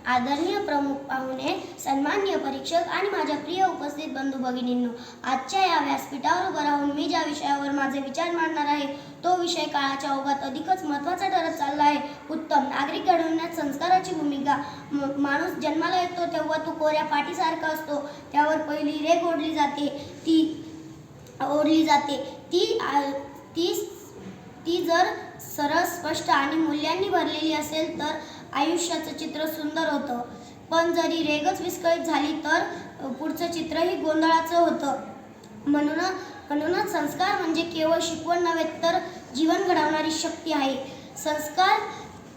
आदरणीय प्रमुख पाहुणे, सन्माननीय परीक्षक आणि माझ्या प्रिय उपस्थित बंधू भगिनींनो, आजच्या या व्यासपीठावर उभं राहून मी ज्या विषयावर माझे विचार मांडणार आहे तो विषय काळाच्या ओघात अधिकच महत्त्वाचा ठरत चालला आहे. उत्तम नागरिक घडवण्यात संस्काराची भूमिका. माणूस जन्माला येतो तेव्हा तो कोऱ्या पाटीसारखा असतो. त्यावर पहिली रेघ ओढली जाते. ती जर सरळ, स्पष्ट आणि मूल्यांनी भरलेली असेल तर आयुष्याचं चित्र सुंदर होतं. पण जरी रेघच विस्कळीत झाली तर पुढचं चित्रही गोंधळाचं होतं. म्हणूनच संस्कार म्हणजे केवळ शिकवण नव्हे तर जीवन घडवणारी शक्ती आहे. संस्कार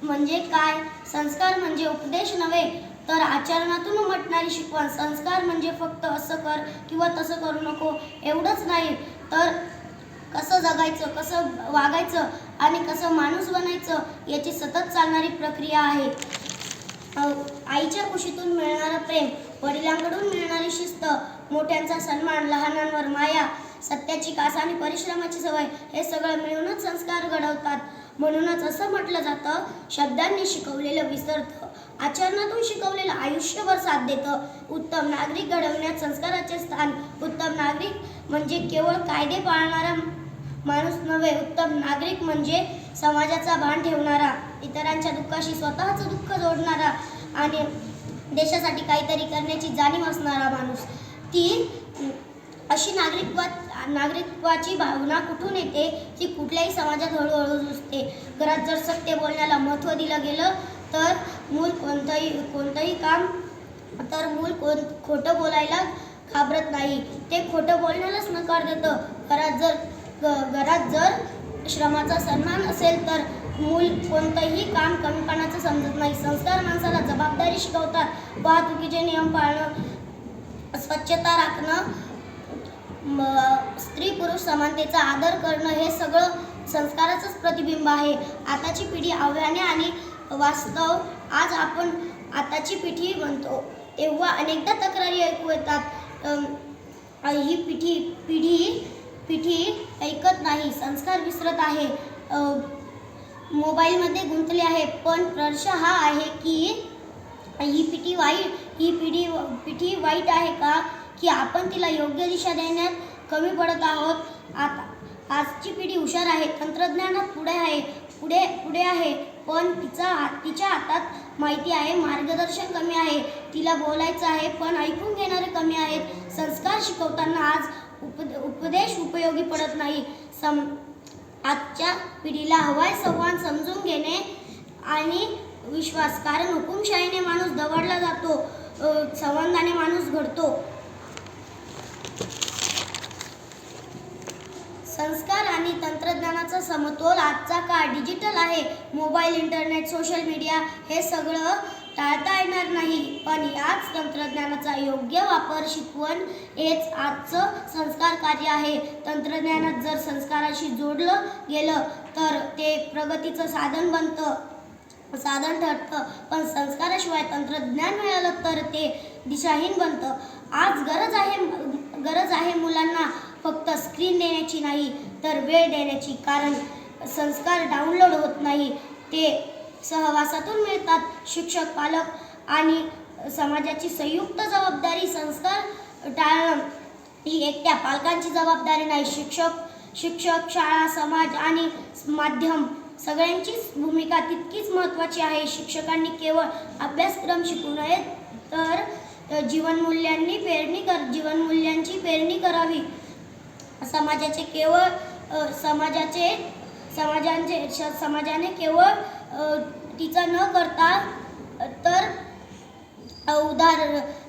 म्हणजे काय? संस्कार म्हणजे उपदेश नव्हे तर आचरणातून उमटणारी शिकवण. संस्कार म्हणजे फक्त असं कर किंवा तसं करू नको एवढंच नाही, तर कसं जगायचं, कसं वागायचं आणि कसं माणूस बनायचं याची सतत चालणारी प्रक्रिया आहे. आईच्या कुशीतून मिळणारं प्रेम, वडिलांकडून मिळणारी शिस्त, मोठ्यांचा सन्मान, लहानांवर माया, सत्याची कास आणि परिश्रमाची सवय हे सगळं मिळूनच संस्कार घडवतात. म्हणूनच असं म्हटलं जातं, शब्दांनी शिकवलेलं विसरतं, आचरणातून शिकवलेलं आयुष्यभर साथ देतं. उत्तम नागरिक घडवण्यात संस्काराचे स्थान. उत्तम नागरिक म्हणजे केवळ कायदे पाळणारा माणूस नव्हे. उत्तम नागरिक म्हणजे समाजाचा भान ठेवणारा, इतरांच्या दुःखाशी स्वतःचं दुःख जोडणारा आणि देशासाठी काहीतरी करण्याची जाणीव असणारा माणूस. ती अशी नागरिकत्वाची भावना कुठून येते? ती कुठल्याही समाजात हळूहळू रुजते. घरात जर सत्य बोलण्याला महत्त्व दिलं गेलं तर मूल खोटं बोलायला घाबरत नाही, ते खोटं बोलण्यालाच नकार देतं. घरात जर श्रमाचा सन्मान असेल तर मूल कोणतंही काम कमीपणाचं समजत नाही. संस्कार माणसाला जबाबदारी शिकवतात. वाहतुकीचे नियम पाळणं, स्वच्छता राखणं, स्त्री पुरुष समानतेचा आदर करणं हे सगळं संस्काराचंच प्रतिबिंब आहे. आताची पिढी आव्हाने आणि वास्तव. आज आपण आताची पिढी म्हणतो तेव्हा अनेकदा तक्रारी ऐकू येतात. ही पिढी ऐकत नाही, संस्कार विसरत आहे, मोबाईलमध्ये गुंतले आहे. पण प्रश्न हा आहे की ही पिढी वाईट आहे का, की आपण तिला योग्य दिशा देण्यात कमी पडत आहोत? आजची पिढी हुशार आहे, तंत्रज्ञानात पुढे आहे, पण तिच्या हातात माहिती आहे, मार्गदर्शन कमी आहे. तिला बोलायचं आहे पण ऐकून घेणारे कमी आहेत. संस्कार शिकवताना आज उपदेश उपयोगी पडत नाही. आजच्या पिढीला हवाय संवाद, समजून घेणे आणि विश्वास. कारण हुकुमशाहीने माणूस दवडला जातो, संवादाने माणूस घडतो. संस्कार आणि तंत्रज्ञानाचा समतोल. आजचा काळ डिजिटल आहे. मोबाईल, इंटरनेट, सोशल मीडिया हे सगळं टाळता येणार नाही, पण याच तंत्रज्ञानाचा योग्य वापर, शिकवण हेच आजचं संस्कार कार्य आहे. तंत्रज्ञानात जर संस्काराशी जोडलं गेलं तर ते प्रगतीचं साधन ठरतं, पण संस्काराशिवाय तंत्रज्ञान मिळालं तर ते दिशाहीन बनतं. आज गरज आहे मुलांना फक्त स्क्रीन देण्याची नाही तर वेळ देण्याची. कारण संस्कार डाउनलोड होत नाही, ते सहवासातून मिळतात. शिक्षक, पालक आणि समाजाची संयुक्त जबाबदारी. संस्कार टाळणं ही एकट्या पालकांची जबाबदारी नाही. शिक्षक, शाळा, समाज आणि माध्यम सगळ्यांचीच भूमिका तितकीच महत्त्वाची आहे. शिक्षकांनी केवळ अभ्यासक्रम शिकवू नये तर जीवनमूल्यांची पेरणी करावी. समाजाने केवळ टीका न करता तर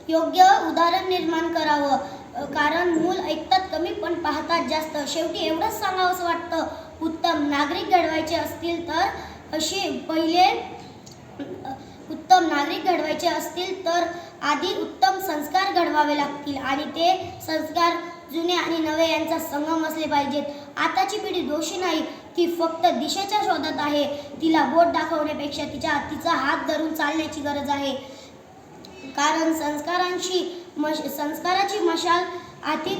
योग्य उदाहरण निर्माण करावं. कारण मूल ऐकतात कमी पण पाहतात जास्त. शेवटी एवढंच सांगावंसं वाटतं, उत्तम नागरिक घडवायचे असतील तर आधी उत्तम संस्कार घडवावे लागतील आणि ते संस्कार जुने आणि नवे यांचा संगम असले पाहिजेत. आताची पिढी दोषी नाही, ती फक्त दिशेच्या शोधात आहे. तिला बोट दाखवण्यापेक्षा तिचा हात धरून चालण्याची गरज आहे. कारण संस्काराची मशाल हाती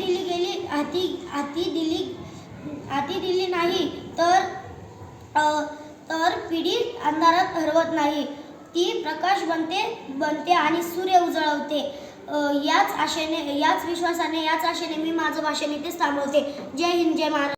दिली नाही तर पिढी अंधारात हरवत नाही. ती प्रकाश बनते आणि सूर्य उजळवते. याच विश्वासाने याच आशेने मी माझं भाषण इथेच थांबवते. जय हिंद, जय महाराष्ट्र.